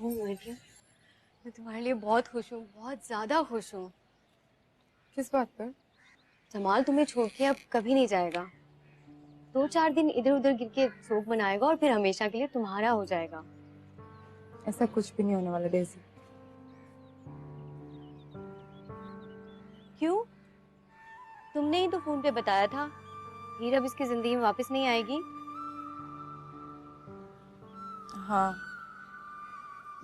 हूँ मरियम, मैं तुम्हारे लिए बहुत खुश हूँ, बहुत ज्यादा खुश हूँ। किस बात पर? जमाल तुम्हें छोड़ के अब कभी नहीं जाएगा। 2-4 दिन इधर उधर गिर के शोक मनाएगा और फिर हमेशा के लिए तुम्हारा हो जाएगा। ऐसा कुछ भी नहीं होने वाला डेज़ी। क्यों? तुमने ही तो फोन पे बताया था हीर अब इसकी जिंदगी में वापस नहीं आएगी। हाँ,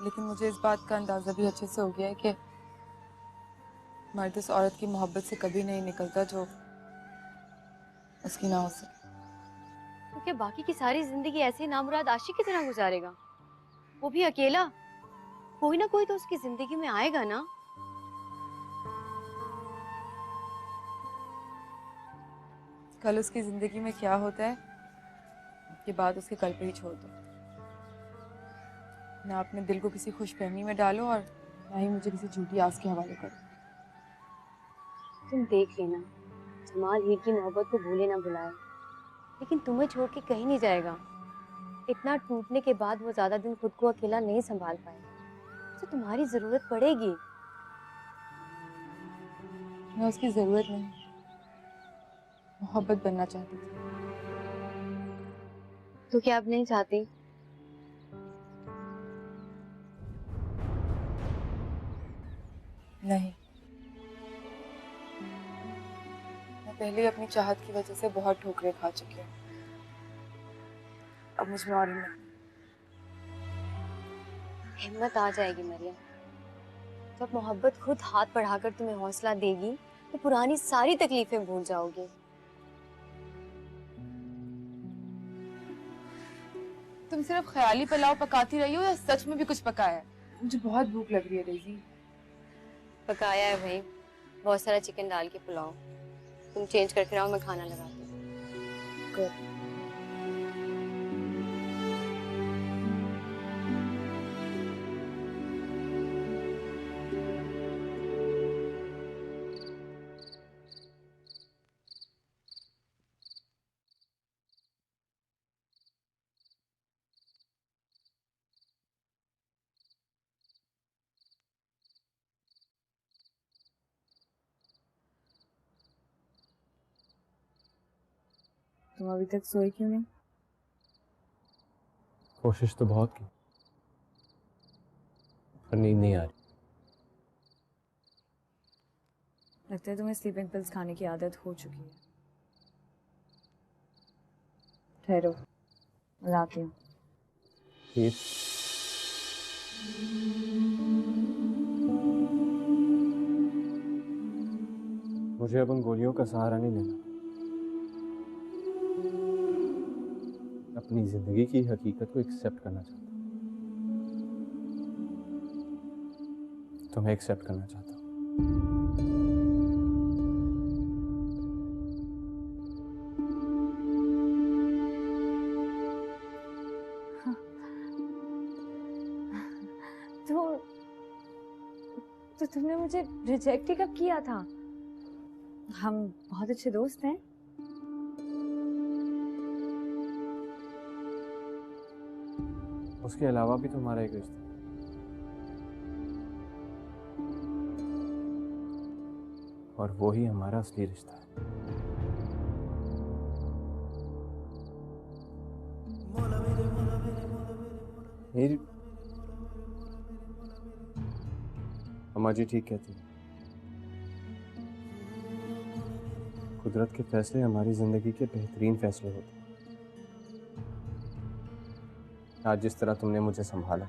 लेकिन मुझे इस बात का अंदाजा भी अच्छे से हो गया है कि मर्द उस औरत की मोहब्बत से कभी नहीं निकलता जो उसकी ना हो सके। तो क्या बाकी की सारी जिंदगी ऐसे नामुराद आशिक की तरह गुजारेगा? वो भी अकेला? कोई ना कोई तो उसकी जिंदगी में आएगा ना। कल उसकी जिंदगी में क्या होता है ये बात उसके कल पे ही छोड़ दो। ना अपने दिल को किसी खुशफहमी में डालो और ना ही मुझे किसी झूठी आस के हवाले करो। तुम देख लेना, जमाल हीर की मोहब्बत को भूले ना भुलाए, लेकिन तुम्हें छोड़ के कहीं नहीं जाएगा। इतना टूटने के बाद वो ज्यादा दिन खुद को अकेला नहीं संभाल पाएगा, तो तुम्हारी जरूरत पड़ेगी। मैं उसकी जरूरत नहीं, मोहब्बत बनना चाहती थी। तो क्या अब नहीं चाहती? नहीं, मैं पहले ही अपनी चाहत की वजह से बहुत ठोकरें खा चुकी हूँ। अब मुझ में और हिम्मत। हिम्मत आ जाएगी मरियम। जब मोहब्बत खुद हाथ बढ़ाकर तुम्हें हौसला देगी तो पुरानी सारी तकलीफें भूल जाओगी। तुम सिर्फ ख्याली पुलाव पकाती रही हो या सच में भी कुछ पकाया है? मुझे बहुत भूख लग रही है डेज़ी। पकाया है भाई, बहुत सारा चिकन डाल के पुलाव। तुम चेंज करके रहो, मैं खाना लगाती हूँ। Good. तुम अभी तक सोई क्यों नहीं? कोशिश तो बहुत की पर नींद नहीं आ रही। लगता है तुम्हें स्लीपिंग पिल्स खाने की आदत हो चुकी है। ठहरो, मैं लाती हूँ। हीर, मुझे अब उन गोलियों का सहारा नहीं लेना। अपनी जिंदगी की हकीकत को एक्सेप्ट करना चाहता हूँ। तुम्हें एक्सेप्ट करना चाहता हूँ। तो तुमने मुझे रिजेक्ट ही कब किया था? हम बहुत अच्छे दोस्त हैं। उसके अलावा भी तुम्हारा एक रिश्ता है और वो ही हमारा असली रिश्ता है। हीर, अम्मा जी ठीक कहती है, कुदरत के फैसले हमारी जिंदगी के बेहतरीन फैसले होते हैं। आज जिस तरह तुमने मुझे संभाला,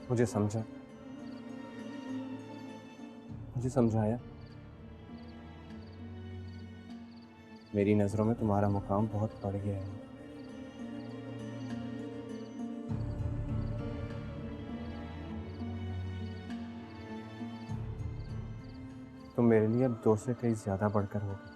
मुझे समझा, मुझे समझाया, मेरी नजरों में तुम्हारा मुकाम बहुत बढ़ गया है। तुम मेरे लिए अब दोस्त से कहीं ज्यादा बढ़कर हो गई।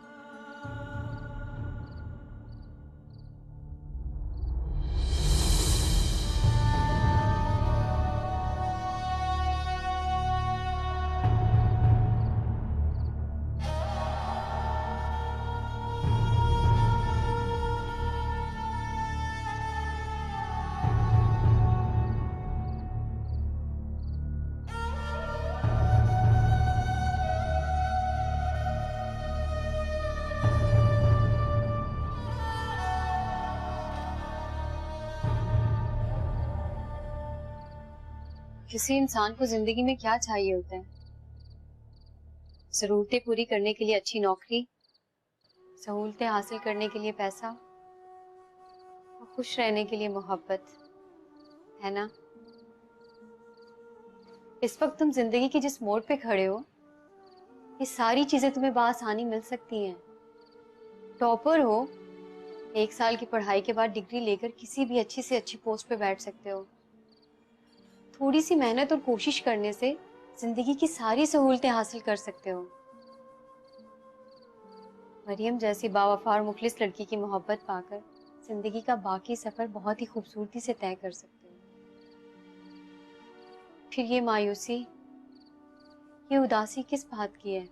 किसी इंसान को जिंदगी में क्या चाहिए होता है? जरूरतें पूरी करने के लिए अच्छी नौकरी, सहूलतें हासिल करने के लिए पैसा और खुश रहने के लिए मोहब्बत, है ना? इस वक्त तुम जिंदगी के जिस मोड़ पे खड़े हो, ये सारी चीजें तुम्हें बआसानी मिल सकती हैं। टॉपर हो, 1 साल की पढ़ाई के बाद डिग्री लेकर किसी भी अच्छी से अच्छी पोस्ट पे बैठ सकते हो। थोड़ी सी मेहनत और कोशिश करने से जिंदगी की सारी सहूलतें हासिल कर सकते हो। मरियम जैसी बावफा और मुखलिस लड़की की मोहब्बत पाकर जिंदगी का बाकी सफर बहुत ही खूबसूरती से तय कर सकते हो। फिर ये मायूसी, ये उदासी किस बात की है?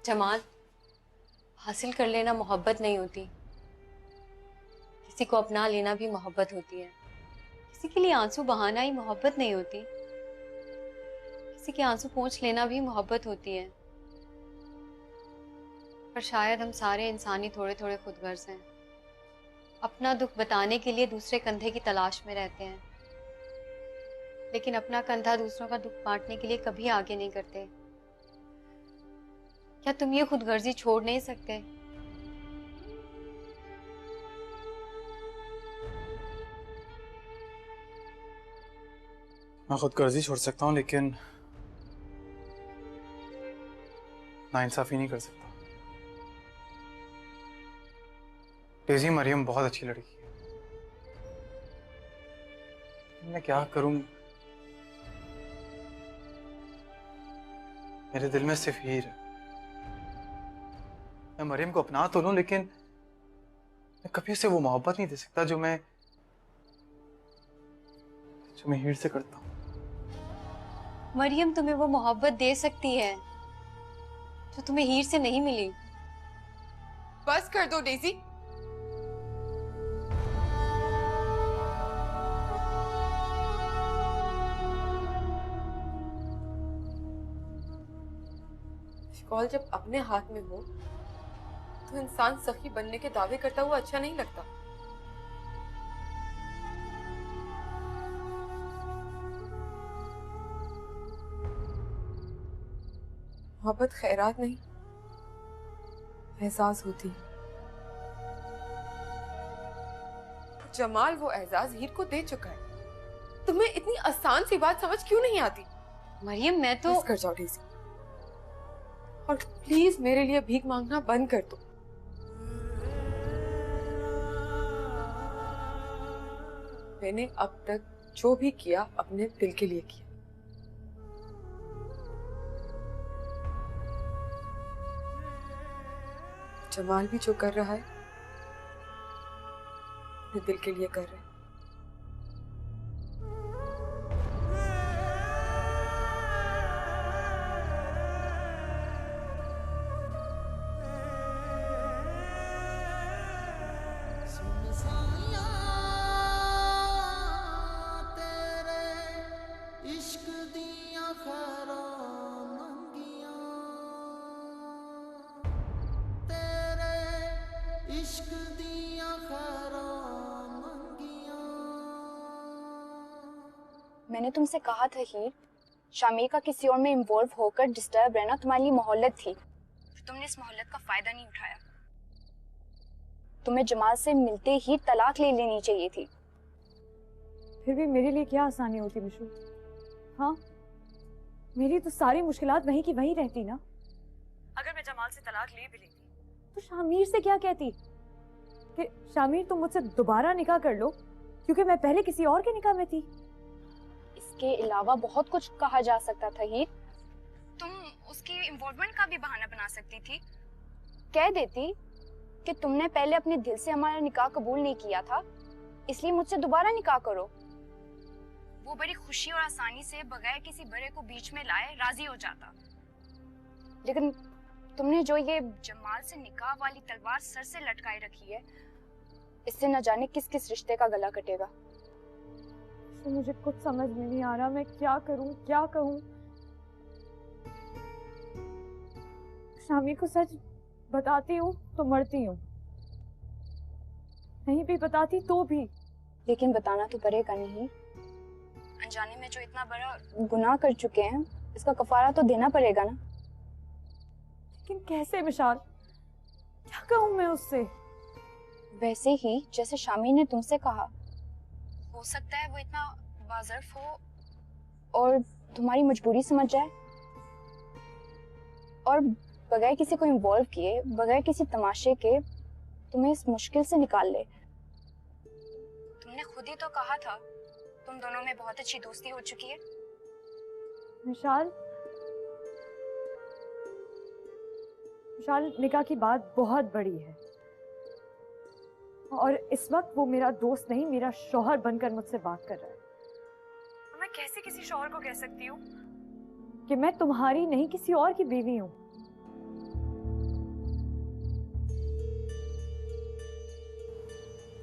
जमाल, हासिल कर लेना मोहब्बत नहीं होती। किसी को अपना लेना भी मोहब्बत होती है। किसी के लिए आंसू बहाना ही मोहब्बत नहीं होती। किसी के आंसू पोंछ लेना भी मोहब्बत होती है। पर शायद हम सारे इंसान ही थोड़े थोड़े खुदगर्ज हैं। अपना दुख बताने के लिए दूसरे कंधे की तलाश में रहते हैं, लेकिन अपना कंधा दूसरों का दुख बांटने के लिए कभी आगे नहीं करते। क्या तुम ये खुदगर्जी छोड़ नहीं सकते? मैं खुदगर्जी छोड़ सकता हूँ, लेकिन नाइंसाफी नहीं कर सकता। डेज़ी मरियम बहुत अच्छी लड़की है। मैं क्या करूं? मेरे दिल में सिर्फ हीर है। मैं मरियम को अपना तो लूं, लेकिन मैं कभी उसे वो मोहब्बत नहीं दे सकता जो मैं हीर से करता हूँ। मरियम तुम्हें वो मोहब्बत दे सकती है जो तुम्हें हीर से नहीं मिली। बस कर दो डेजी। शिकौल जब अपने हाथ में हो तो इंसान सखी बनने के दावे करता हुआ अच्छा नहीं लगता। मोहब्बत खैरात नहीं, एहसास होती है। जमाल वो एहसास हीर को दे चुका है। तुम्हें इतनी आसान सी बात समझ क्यों नहीं आती? मरियम, मैं तो बस कर जाओ डेज़ी, और प्लीज मेरे लिए भीख मांगना बंद कर दो। मैंने अब तक जो भी किया अपने दिल के लिए किया। जमाल भी जो कर रहा है अपने दिल के लिए कर रहा है। मैंने तुमसे कहा था हीर, शामिर का किसी और में इन्वॉल्व होकर डिस्टर्ब रहना तुम्हारे लिए मोहल्लत थी। तुमने इस मोहल्लत का फायदा नहीं उठाया। तुम्हें जमाल से मिलते ही तलाक ले लेनी चाहिए थी। फिर भी मेरे लिए क्या आसानी होती मिशू? हाँ, मेरी तो सारी मुश्किलात वहीं की वहीं रहती ना। अगर मैं जमाल से तलाक ले भी लेती तो शामिर से क्या कहती कि शामिर तुम मुझसे दोबारा निकाह कर लो, क्योंकि मैं पहले किसी और के निकाह में थी। इसके अलावा बहुत कुछ कहा जा सकता था हीर। तुम उसकी इन्वॉल्वमेंट का भी बहाना बना सकती थी। कह देती कि तुमने पहले अपने दिल से हमारा निकाह कबूल नहीं किया था, इसलिए मुझसे दोबारा निकाह करो। वो बड़ी खुशी और आसानी से बगैर किसी बड़े को बीच में लाए राजी हो जाता। लेकिन तुमने जो ये जमाल से निकाह वाली तलवार सर से लटकाए रखी है, इससे न जाने किस किस रिश्ते का गला कटेगा। तो मुझे कुछ समझ में नहीं आ रहा, मैं क्या करूं क्या कहूं। शामिर को सच बताती हूँ तो मरती हूँ, नहीं भी बताती तो भी। लेकिन बताना तो पड़ेगा नहीं। अनजाने में जो इतना बड़ा गुनाह कर चुके हैं, इसका कफारा तो देना पड़ेगा ना। लेकिन कैसे विशाल, क्या कहूँ मैं उससे? वैसे ही जैसे शामी ने तुमसे कहा, हो सकता है वो इतना बाज़र्फ हो और तुम्हारी मजबूरी समझ जाए और बगैर किसी को इन्वॉल्व किए, बगैर किसी तमाशे के तुम्हें इस मुश्किल से निकाल ले। तुमने खुद ही तो कहा था तुम दोनों में बहुत अच्छी दोस्ती हो चुकी है। विशाल, विशाल, निकाह की बात बहुत बड़ी है और इस वक्त वो मेरा दोस्त नहीं, मेरा शौहर बनकर मुझसे बात कर रहा है। तो मैं कैसे किसी शौहर को कह सकती हूँ कि मैं तुम्हारी नहीं किसी और की बीवी हूँ?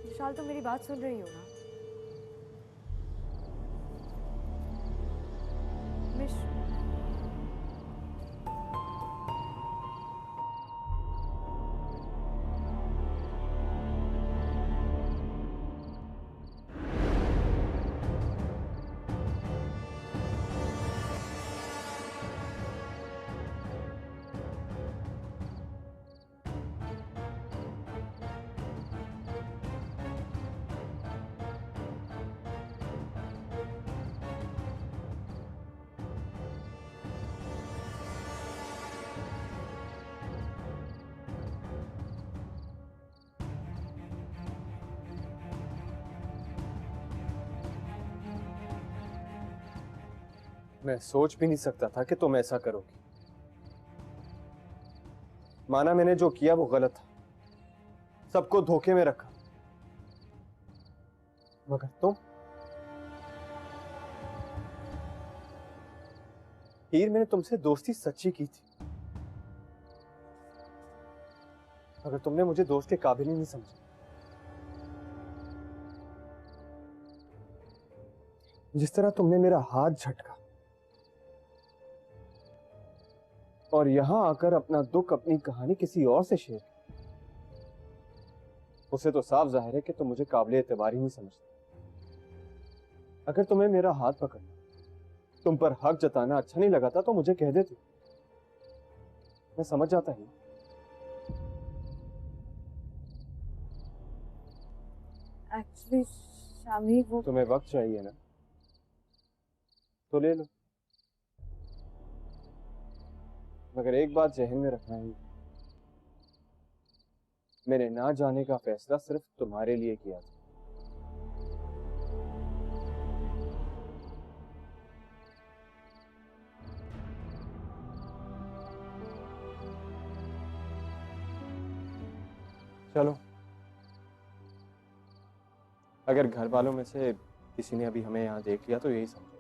विशाल, तुम मेरी बात सुन रही हो ना? मिश मैं सोच भी नहीं सकता था कि तुम ऐसा करोगी। माना मैंने जो किया वो गलत था, सबको धोखे में रखा, मगर तुम हीर, मैंने तुमसे दोस्ती सच्ची की थी, मगर तुमने मुझे दोस्त के काबिल ही नहीं समझा। जिस तरह तुमने मेरा हाथ झटका और यहां आकर अपना दुख, अपनी कहानी किसी और से शेयर की, उसे तो साफ जाहिर है कि तुम मुझे काबिल एतबार ही नहीं समझते। अगर तुम्हें मेरा हाथ पकड़ना, तुम पर हक जताना अच्छा नहीं लगा था तो मुझे कह देती, मैं समझ जाता ही। एक्चुअली शामी, वो तुम्हें वक्त चाहिए ना, तो ले लो, मगर एक बात जहन में रखना ही, मैंने ना जाने का फैसला सिर्फ तुम्हारे लिए किया था। चलो, अगर घर वालों में से किसी ने अभी हमें यहाँ देख लिया तो यही समझो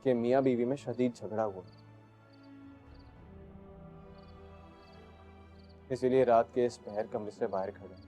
कि मियाँ बीवी में शदीद झगड़ा हुआ, इसीलिए रात के इस पहर कमरे से बाहर खड़े हैं।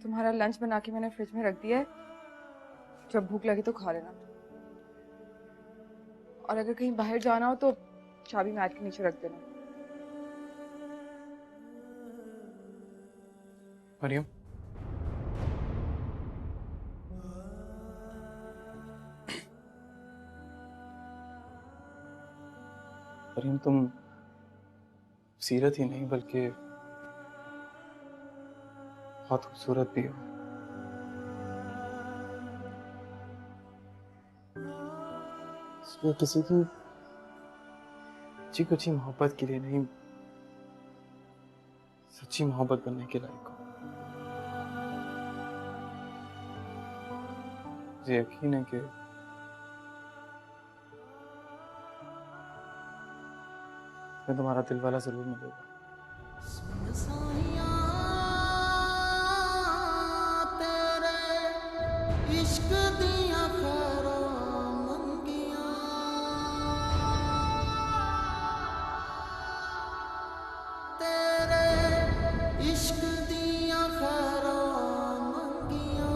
तुम्हारा लंच बना के मैंने फ्रिज में रख दिया है, जब भूख लगे तो खा लेना। और अगर कहीं बाहर जाना हो तो चाबी मैट के नीचे रख देना। मरियम, मरियम, तुम सीरत ही नहीं बल्कि बहुत खूबसूरत भी हो। ये किसी की कुछ मोहब्बत के लिए नहीं, सच्ची मोहब्बत बनने के लायक हो। मुझे यकीन है कि मैं तुम्हारा दिल वाला जरूर मिलेगा। इश्क दिया खैरों मंगियां तेरे इश्क दिया खैरों मंगियां।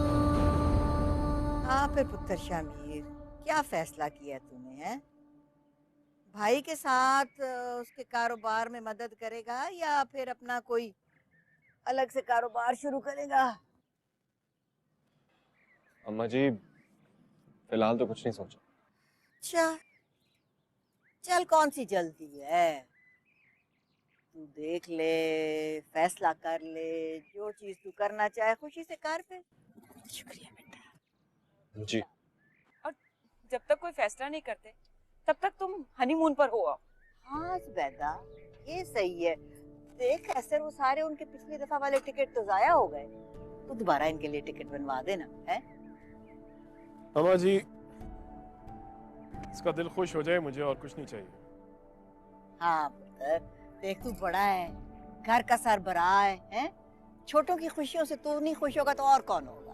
हाँ फिर पुत्र शामिर, क्या फैसला किया तूने है? भाई के साथ उसके कारोबार में मदद करेगा या फिर अपना कोई अलग से कारोबार शुरू करेगा? अम्मा जी, फिलहाल तो कुछ नहीं सोचा। अच्छा, चल कौन सी जल्दी है, तू देख ले, फैसला कर ले, जो चीज तू करना चाहे खुशी से कर फिर। शुक्रिया बेटा। जी। और जब तक कोई फैसला नहीं करते तब तक तुम हनीमून पर हो। हाँ जुबैदा, ये सही है। देख ऐसे वो सारे उनके पिछली दफा वाले टिकट तो जाया हो गए, तो दोबारा इनके लिए टिकट बनवा देना है। अम्मा जी, इसका दिल खुश हो जाए, मुझे और कुछ नहीं चाहिए। हाँ पुत्र, देख तू बड़ा है, घर का सरबराह है? छोटों की खुशियों से तू नहीं खुश होगा तो और कौन होगा?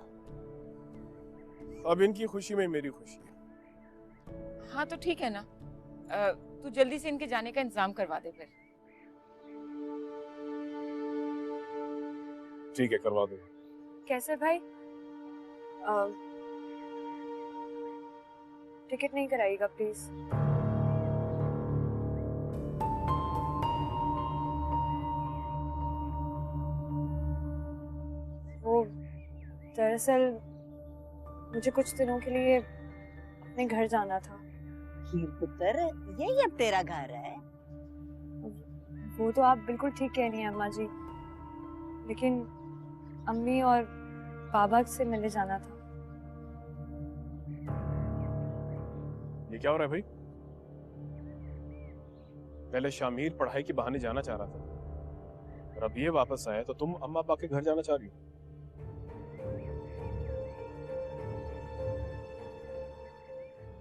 अब इनकी खुशी में मेरी खुशी है। हाँ तो ठीक है ना, तू जल्दी से इनके जाने का इंतजाम करवा दे फिर। ठीक है, करवा दो। कैसे भाई, टिकट नहीं कराइएगा प्लीज। वो दरअसल मुझे कुछ दिनों के लिए अपने घर जाना था। हीर पुत्र, यही अब तेरा घर है? वो तो आप बिल्कुल ठीक कह रही हैं अम्मा जी, लेकिन अम्मी और बाबा से मिलने जाना था। ये क्या हो रहा है भाई? पहले शामिर पढ़ाई के बहाने जाना चाह रहा था और अब ये वापस आया तो तुम अम्मा अब्बा के घर जाना चाह रही हो।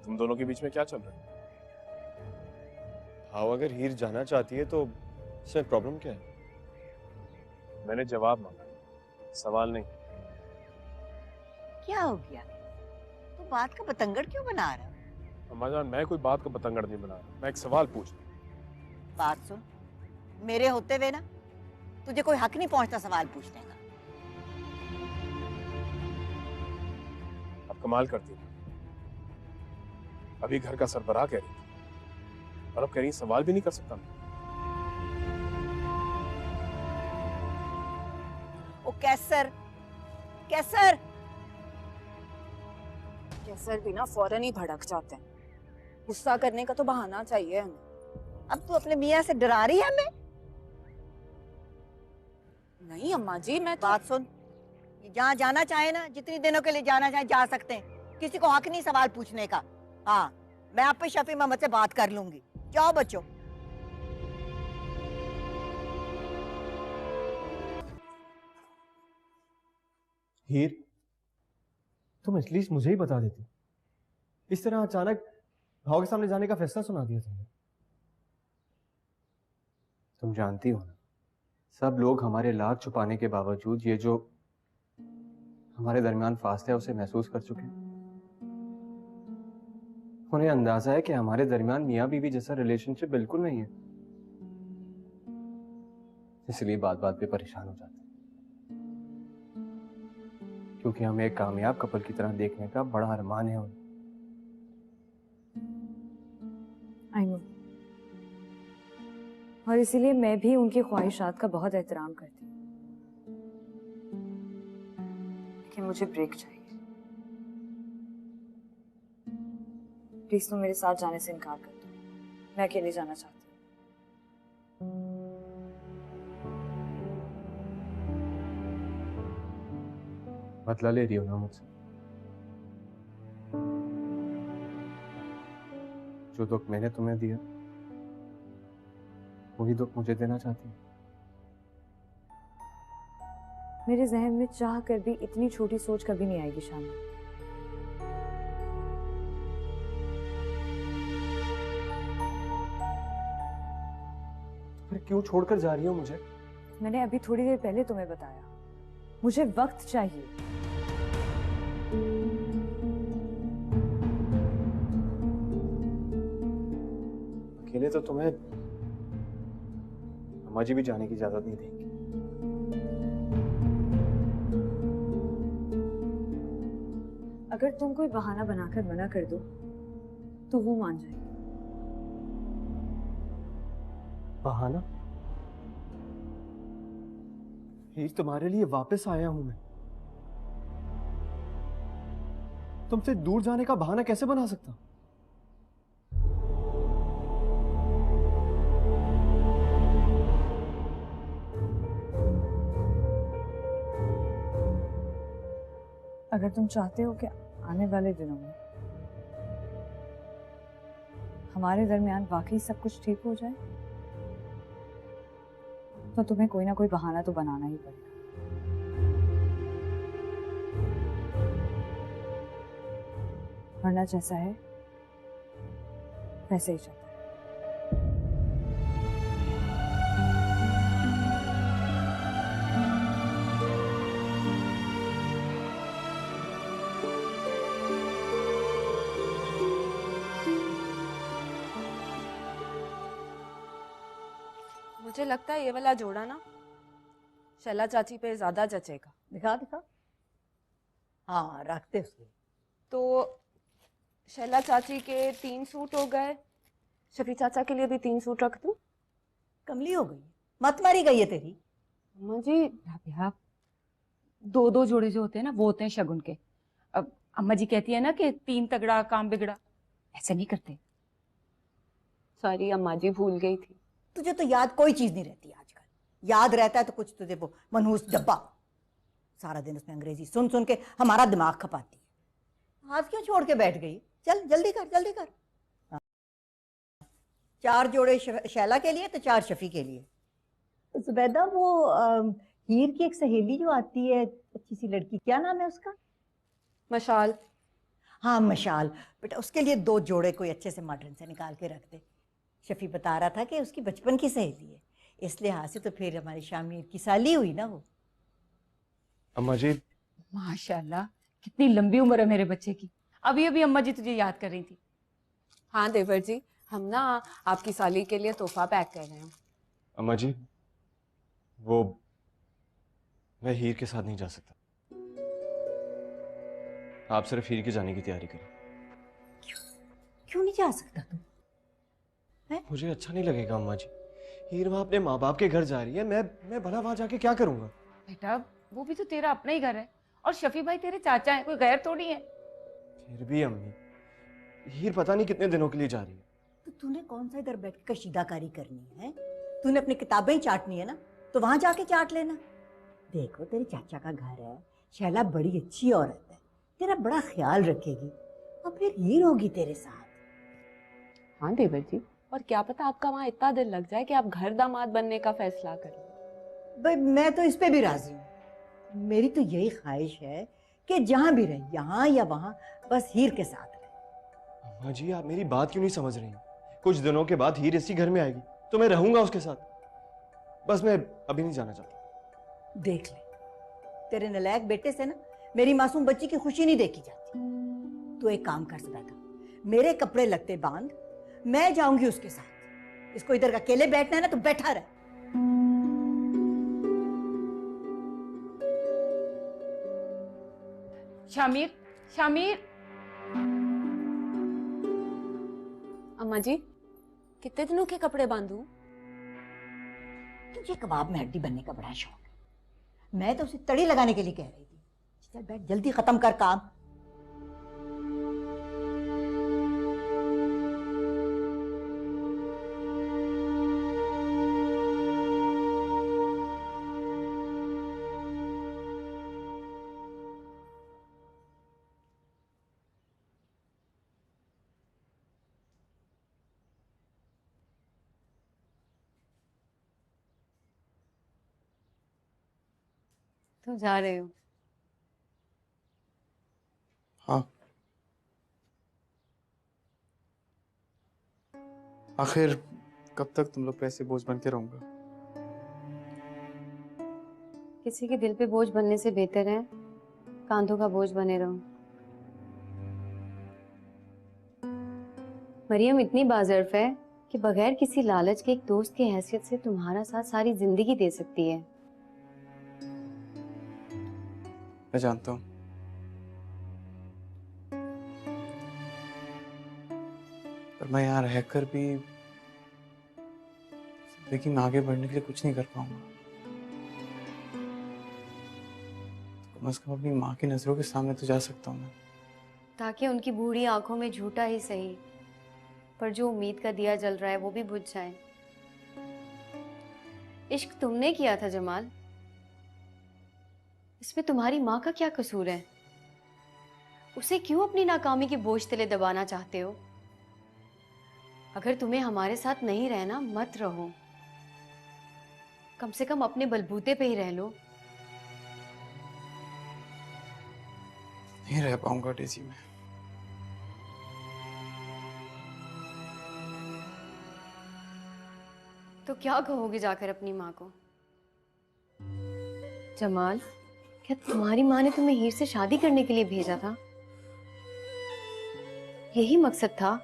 तुम दोनों के बीच में क्या चल रहा है? हाँ, अगर हीर जाना चाहती है तो इसमें प्रॉब्लम क्या है? मैंने जवाब मांगा, सवाल नहीं। क्या हो गया, तू बात का बतंगड़ क्यों बना रहा है? अम्मा जान, मैं कोई बात का बतंगड़ नहीं बना रहा, मैं एक सवाल पूछ रहा हूं। बात सुन, मेरे होते हुए ना तुझे कोई हक नहीं पहुंचता सवाल पूछने का। अब कमाल करती है, अभी घर का सरबराह कह रही थी और अब कह रही सवाल भी नहीं कर सकता मैं। ओ कैसर, कैसर कैसर भी ना फौरन ही भड़क जाते हैं, गुस्सा करने का तो बहाना चाहिए हमें। अब तू अपने मियाँ से डरा रही है हमें? नहीं अम्मा जी, मैं तो बात सुन, जहाँ जाना चाहे ना, जितनी दिनों के लिए जाना चाहे जा सकते हैं, किसी को हक नहीं सवाल पूछने का। हाँ, मैं आप पे शफी मोहम्मद से बात कर लूंगी। जाओ बच्चों। हीर, तुम एटलीस्ट मुझे ही बता देती। इस तरह अचानक भाव के सामने जाने का फैसला सुना दिया तुमने। तुम जानती हो ना, सब लोग हमारे लाख छुपाने के बावजूद ये जो हमारे दरमियान फासला है उसे महसूस कर चुके हैं। उन्हें अंदाजा है कि हमारे दरमियान मियाँ बीवी जैसा रिलेशनशिप बिल्कुल नहीं है, इसलिए बात बात पे परेशान हो जाते हैं, क्योंकि हमें एक कामयाब कपल की तरह देखने का बड़ा अरमान है उन्हें। आई नो, और इसीलिए मैं भी उनकी ख्वाहिशात का बहुत एहतराम करती हूँ, लेकिन मुझे ब्रेक चाहिए। प्लीज तुम मेरे साथ जाने से इनकार कर दो, मैं अकेले जाना चाहती हूँ। बदला ले रही हो ना मुझसे? जो दुख मैंने तुम्हें दिया वही दुख मुझे देना चाहती है। मेरे जहन में चाह कर भी इतनी छोटी सोच कभी नहीं आएगी शामिर। फिर क्यों छोड़कर जा रही हो मुझे? मैंने अभी थोड़ी देर पहले तुम्हें बताया, मुझे वक्त चाहिए। अकेले तो तुम्हें अम्मा जी भी जाने की इजाजत नहीं देंगी। अगर तुम कोई बहाना बनाकर मना कर दो तो वो मान जाएगी। बहाना? हीर, तुम्हारे लिए वापस आया हूं मैं। तुमसे दूर जाने का बहाना कैसे बना सकता? अगर तुम चाहते हो कि आने वाले दिनों में हमारे दरमियान वाकई सब कुछ ठीक हो जाए तो तुम्हें कोई ना कोई बहाना तो बनाना ही पड़ेगा। वरना जैसा है वैसे ही चलता है। मुझे लगता है ये वाला जोड़ा ना शैला चाची पे ज्यादा जचेगा। दिखा दिखा। हाँ, रखते उसके। तो शैला चाची के 3 सूट हो गए, शफी चाचा के लिए भी 3 सूट रख दूं? कमली हो गई, मत मारी गई है तेरी। अम्मा जी, राबिया, 2-2 जोड़े जो होते हैं ना वो होते हैं शगुन के। अब अम्मा जी कहती है ना कि 3 तगड़ा काम बिगड़ा, ऐसे नहीं करते। सॉरी अम्मा जी, भूल गई थी। तुझे तो याद कोई चीज नहीं रहती आजकल। याद रहता है तो कुछ तुझे वो मनहूस डब्बा, सारा दिन उसमें अंग्रेजी सुन सुन के हमारा दिमाग खपाती है। हाथ क्यों छोड़ के बैठ गई? चल जल्दी कर, जल्दी कर। 4 जोड़े शैला के लिए तो 4 शफी के लिए। जुबैदा, वो हीर की एक सहेली जो आती है, अच्छी सी लड़की, क्या नाम है उसका? मशाल। हाँ मशाल, बेटा उसके लिए 2 जोड़े कोई अच्छे से मॉडर्न से निकाल के रख दे। शफी बता रहा था कि उसकी बचपन की सहेली है, इस लिहाज से तो फिर हमारी शामिर की साली हुई ना वो। अम्मा जी, माशाल्लाह, कितनी लंबी उम्र है मेरे बच्चे की। अभी अभी अम्मा जी तुझे याद कर रही थी। हाँ देवर जी, हम ना आपकी साली के लिए तोहफा पैक कर रहे हैं। अम्मा जी, वो मैं हीर के साथ नहीं जा सकता। आप सिर्फ हीर के जाने की तैयारी करें। क्यों नहीं जा सकता तू? मुझे अच्छा नहीं लगेगा अम्मा जी। हीर वहां अपने माँ बाप के घर जा रही है, मैं भला वहां जाके क्या करूंगा? बेटा वो भी तो तेरा अपना ही घर है, और शफी भाई तेरे चाचा हैं, कोई गैर थोड़ी है। फिर भी अम्मी, हीर पता नहीं कितने दिनों के लिए जा रही है। तो तूने कौन सा इधर बैठ के कशीदाकारी करनी है? तूने अपनी किताबें ही चाटनी है ना, तो वहां जाके चाट लेना। देखो तेरे चाचा का घर है, शैला बड़ी अच्छी औरत है, तेरा बड़ा ख्याल रखेगी, और फिर हीर होगी तेरे साथ। हाँ देवर जी, और क्या पता आपका वहाँ इतना दिल लग जाए कि आप घर दामाद बनने का फैसला करें। भाई मैं तो इस पे भी राजी हूँ। मेरी तो यही ख्वाहिश है कि जहां भी रहे, यहाँ या वहां, बस हीर के साथ रहे। अम्मा जी, आप मेरी बात क्यों नहीं समझ रही? कुछ दिनों के बाद हीर इसी घर में आएगी तो मैं रहूंगा उसके साथ। बस मैं अभी नहीं जाना चाहता। देख ले, तेरे नलायक बेटे से ना मेरी मासूम बच्ची की खुशी नहीं देखी जाती। तू एक काम कर सकता, मेरे कपड़े लगते बांध, मैं जाऊंगी उसके साथ। इसको इधर अकेले बैठना है ना तो बैठा रहे। शामिर, शामिर। अम्मा जी, कितने दिनों के कपड़े बांधूं? तुझे कबाब में हड्डी बनने का बड़ा शौक है। मैं तो उसे तड़ी लगाने के लिए कह रही थी। चल बैठ, जल्दी खत्म कर काम। तो जा रहे हो? हाँ। आखिर कब तक तुम लोग पे ऐसे बोझ बन के रहूंगा? किसी के दिल पे बोझ बनने से बेहतर है कांधों का बोझ बने रहो। मरियम इतनी बाज़र्फ है कि बगैर किसी लालच के एक दोस्त की हैसियत से तुम्हारा साथ सारी जिंदगी दे सकती है। मैं जानता हूँ, पर मैं यहाँ रहकर भी जिंदगी में आगे बढ़ने के लिए कुछ नहीं कर पाऊंगा। तो कम से कम अपनी माँ की नजरों के सामने तो जा सकता हूँ मैं। ताकि उनकी बूढ़ी आंखों में झूठा ही सही, पर जो उम्मीद का दिया जल रहा है वो भी बुझ जाए। इश्क तुमने किया था जमाल, इसमें तुम्हारी माँ का क्या कसूर है? उसे क्यों अपनी नाकामी के बोझ तले दबाना चाहते हो? अगर तुम्हें हमारे साथ नहीं रहना मत रहो, कम से कम अपने बलबूते पे ही रह लो। नहीं रह पाऊंगा डेजी में। तो क्या कहोगे जाकर अपनी माँ को? जमाल, क्या तुम्हारी माँ ने तुम्हें हीर से शादी करने के लिए भेजा था? यही मकसद था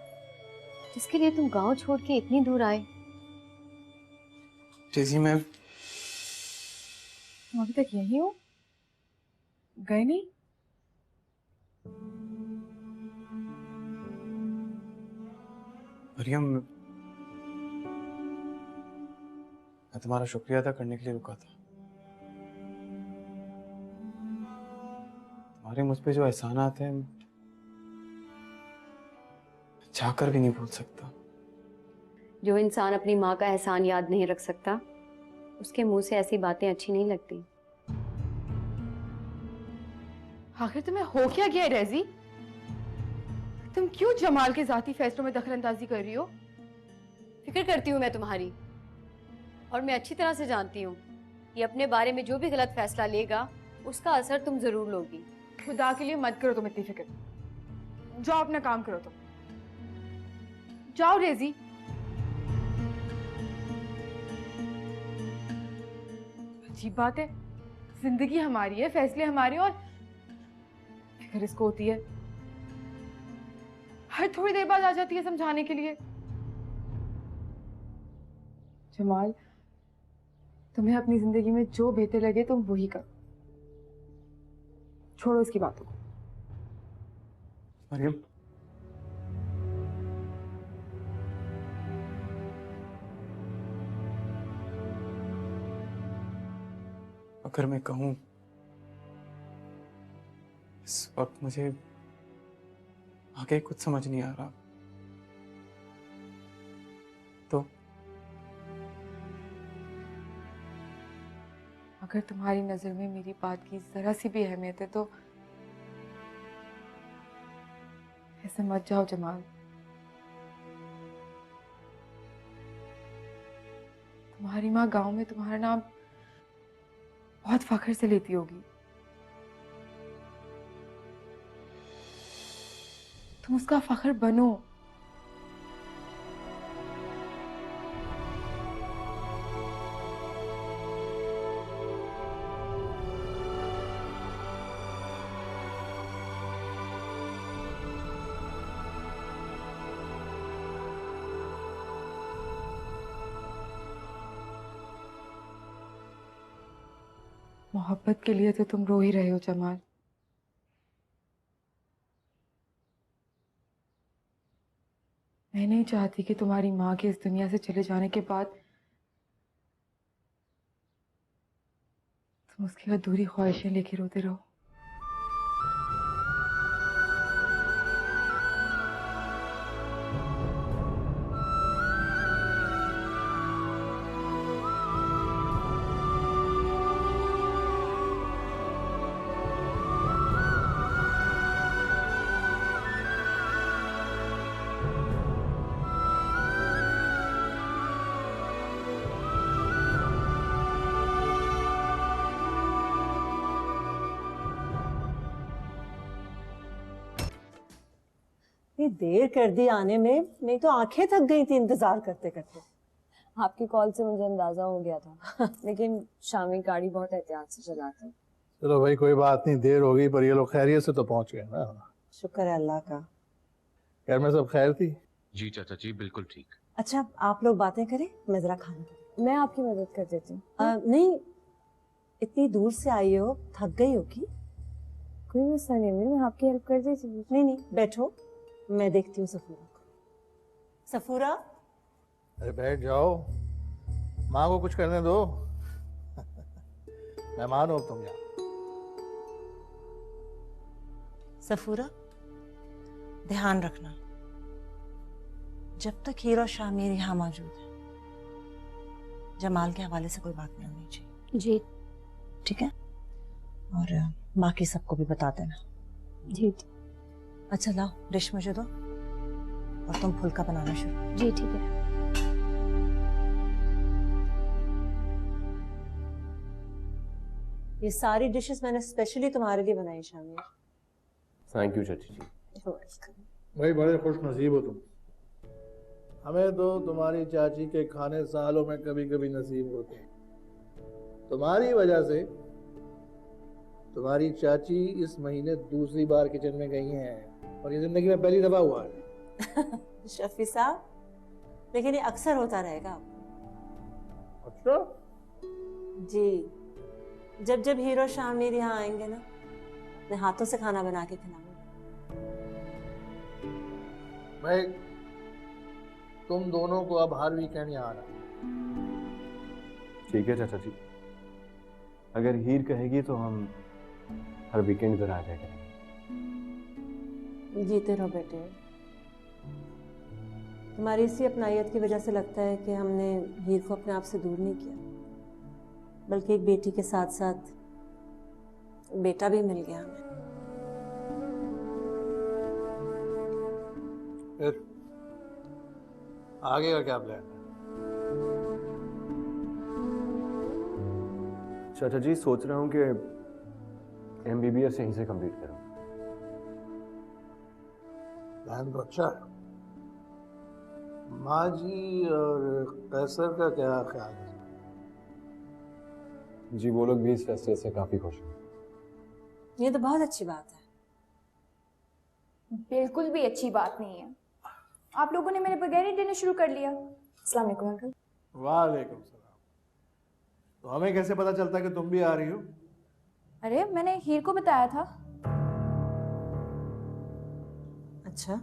जिसके लिए तुम गांव छोड़ के इतनी दूर आए? डेजी मैं तुम अभी तक यही हो? गए नहीं? मरियम, मैं तुम्हारा शुक्रिया अदा करने के लिए रुका था। तुम्हारे मुझ पे जो एहसानात हैं चाहकर भी नहीं भूल सकता। जो इंसान अपनी माँ का एहसान याद नहीं रख सकता, उसके मुंह से ऐसी बातें अच्छी नहीं लगती। आखिर तुम्हें हो क्या गया है रेजी? तुम क्यों जमाल के जाती फैसलों में दखलंदाजी कर रही हो? फिक्र करती हूँ मैं तुम्हारी, और मैं अच्छी तरह से जानती हूँ ये अपने बारे में जो भी गलत फैसला लेगा उसका असर तुम जरूर लोगी। खुदा के लिए मत करो तुम इतनी फिक्र। जाओ अपना काम करो तुम। जाओ रेजी। अजीब बात है, जिंदगी हमारी है, फैसले हमारे, और फिक्र इसको होती है। हर थोड़ी देर बाद आ जाती है समझाने के लिए। जमाल, तुम्हें अपनी जिंदगी में जो बेहतर लगे तुम वही करो, छोड़ो इसकी बातों को। मरियम, अगर मैं कहूं इस वक्त मुझे आगे कुछ समझ नहीं आ रहा, तो अगर तुम्हारी नजर में मेरी बात की जरा सी भी अहमियत है तो ऐसे मत जाओ जमाल। तुम्हारी माँ गांव में तुम्हारा नाम बहुत फख्र से लेती होगी। तुम उसका फख्र बनो। मोहब्बत के लिए तो तुम रो ही रहे हो जमाल। मैं नहीं चाहती कि तुम्हारी माँ के इस दुनिया से चले जाने के बाद तुम उसकी अधूरी ख्वाहिशें लेके रोते रहो। इतनी देर कर दी आने में, नहीं तो आंखें थक गई थी इंतजार करते करते। आपकी कॉल से मुझे अंदाजा हो गया था लेकिन शामी गाड़ी बहुत एहतियात से चलाते हैं। चलो भाई कोई बात नहीं, देर हो गई पर ये लोग खैरियत से तो पहुंच गए ना। शुक्र है अल्लाह का। घर में सब खैर थी? जी चाचा जी बिल्कुल ठीक। अच्छा आप लोग बातें करें, मैं जरा खाना बनाऊं। मैं आपकी मदद कर देती हूँ। नहीं, इतनी दूर से आई हो, थक गई हो कि? कोई मसला नहीं, मैं आपकी हेल्प कर देती हूँ। नहीं बैठो, मैं देखती हूँ सफूरा को। सफूरा, अरे बैठ जाओ, माँ को कुछ करने दो। मेहमान हो तुम यहाँ। सफूरा ध्यान रखना, जब तक हीरो शामिर यहाँ मौजूद है जमाल के हवाले से कोई बात नहीं होनी चाहिए। जी ठीक है, और बाकी सबको भी बता देना। जी। अच्छा लाओ डिश मुझे दो और तुम फुल्का बनाना शुरू। जी ठीक है। ये सारी डिशेस मैंने स्पेशली तुम्हारे लिए बनाई शामिर। थैंक यू चाची जी। भाई बड़े खुश नसीब हो तुम। हमें तो तुम्हारी चाची के खाने सालों में कभी कभी नसीब होते हैं। तुम्हारी वजह से तुम्हारी चाची इस महीने दूसरी बार किचन में गई हैं और ये जिंदगी में पहली दफा हुआ है। शफी साहब, लेकिन ये अक्सर होता रहेगा। अच्छा जी, जब जब हीरो शामिर यहाँ आएंगे ना, मैं हाथों से खाना बना के खिलाऊंगी। भाई तुम दोनों को अब हर वीकेंड यहाँ आना। ठीक है चाचा जी, अगर हीर कहेगी तो हम हर वीकेंड इधर आ जाएगा। जीते रहो बेटे। तुम्हारी इसी अपनायत की वजह से लगता है कि हमने हीर को अपने आप से दूर नहीं किया, बल्कि एक बेटी के साथ साथ बेटा भी मिल गया हमें। फिर आगे का क्या प्लान है? चाचा जी सोच रहा हूँ कि MBBS यहीं से कंप्लीट करूँ। प्लान तो अच्छा है। माँ जी और कैसर का क्या ख्याल है? जी वो लोग भी इस फैसले से काफी खुश हैं। ये तो बहुत अच्छी बात है। बिल्कुल भी अच्छी बात नहीं है। आप लोगों ने मेरे बगैर ही डिनर शुरू कर लिया। अस्सलाम वालेकुम अंकल। वालेकुम सलाम। तो हमें कैसे पता चलता कि तुम भी आ रही हो? अरे मैंने हीर को बताया था। अच्छा,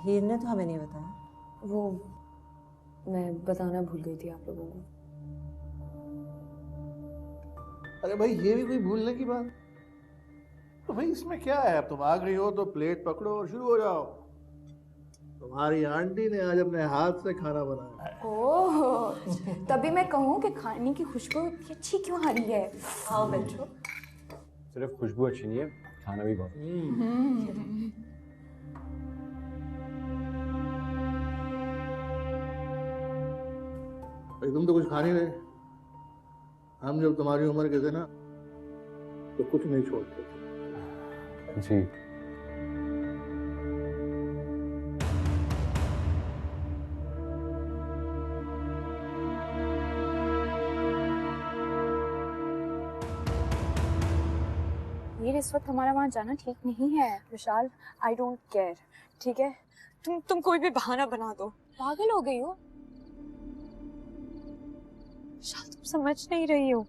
हीर ने तो हमें नहीं बताया। वो मैं बताना भूल गई थी आप लोगों को। अरे भाई ये भी कोई भूलने की बात? तो भाई इसमें क्या है, अब तुम आ गई हो तो प्लेट पकड़ो और शुरू हो जाओ। तुम्हारी आंटी ने आज अपने हाथ से खाना बनाया है। ओह, तभी मैं कहूँ कि खाने की खुशबू इतनी अच्छी क्यों आ रही है। आओ बैठो। सिर्फ खुशबू अच्छी नहीं है, खाना भी बहुत। भाई तुम तो कुछ खा नहीं रहे। हम जब तुम्हारी उम्र के थे ना तो कुछ नहीं छोड़ते थे। जी हीर, इस वक्त हमारा वहाँ जाना ठीक नहीं है। विशाल, आई डोंट केयर, ठीक है? तुम कोई भी बहाना बना दो। पागल हो गई हो? शायद तुम समझ नहीं रही हो।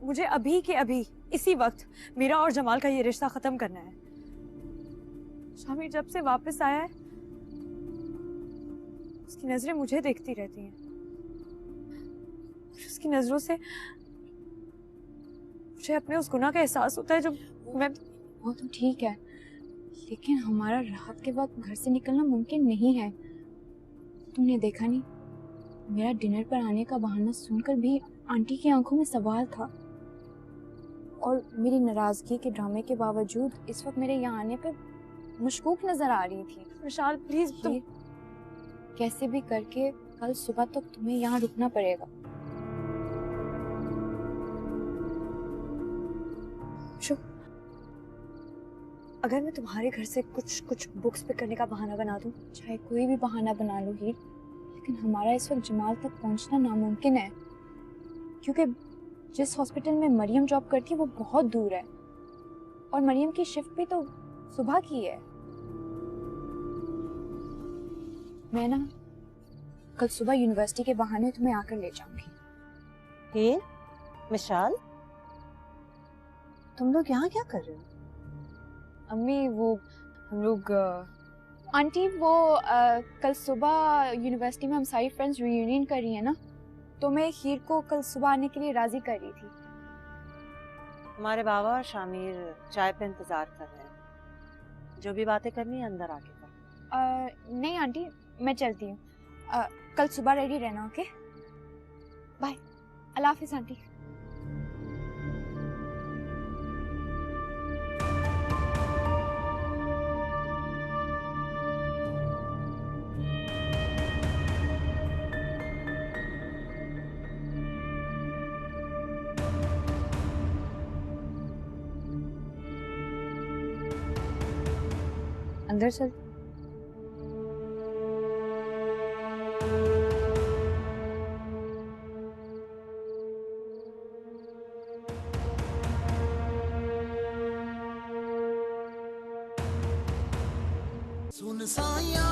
मुझे अभी के अभी इसी वक्त मेरा और जमाल का ये रिश्ता खत्म करना है। शामी जब से वापस आया है उसकी नजरें मुझे देखती रहती हैं। उसकी नजरों से मुझे अपने उस गुनाह का एहसास होता है जो मैं। वो तो ठीक है, लेकिन हमारा रात के वक्त घर से निकलना मुमकिन नहीं है। तुमने देखा नहीं, मेरा डिनर पर आने का बहाना सुनकर भी आंटी की आंखों में सवाल था, और मेरी नाराजगी के ड्रामे के बावजूद इस वक्त मेरे यहाँ आने पर मशकूक नजर आ रही थी। विशाल प्लीज, तुम कैसे भी करके कल सुबह तक तुम्हें यहाँ रुकना पड़ेगा। अगर मैं तुम्हारे घर से कुछ कुछ बुक्स पिक करने का बहाना बना दूं? चाहे कोई भी बहाना बना लो हीर, लेकिन हमारा इस वक्त जमाल तक पहुंचना नामुमकिन है, क्योंकि जिस हॉस्पिटल में मरियम जॉब करती है वो बहुत दूर है, और मरियम की शिफ्ट भी तो सुबह की है। मैं ना कल सुबह यूनिवर्सिटी के बहाने तुम्हें आकर ले जाऊंगी। हीर, मिशाल, तुम लोग यहाँ क्या कर रहे हो? अम्मी वो हम लोग आंटी वो कल सुबह यूनिवर्सिटी में हम सारी फ्रेंड्स रियूनियन कर रही है ना, तो मैं हीर को कल सुबह आने के लिए राजी कर रही थी। हमारे बाबा और शामिर चाय पे इंतजार कर रहे हैं। जो भी बातें करनी है अंदर आके कर। नहीं आंटी, मैं चलती हूँ। कल सुबह रेडी रहना, ओके? बाय। अल्लाह हाफिज आंटी। अंदर चल। सुन साया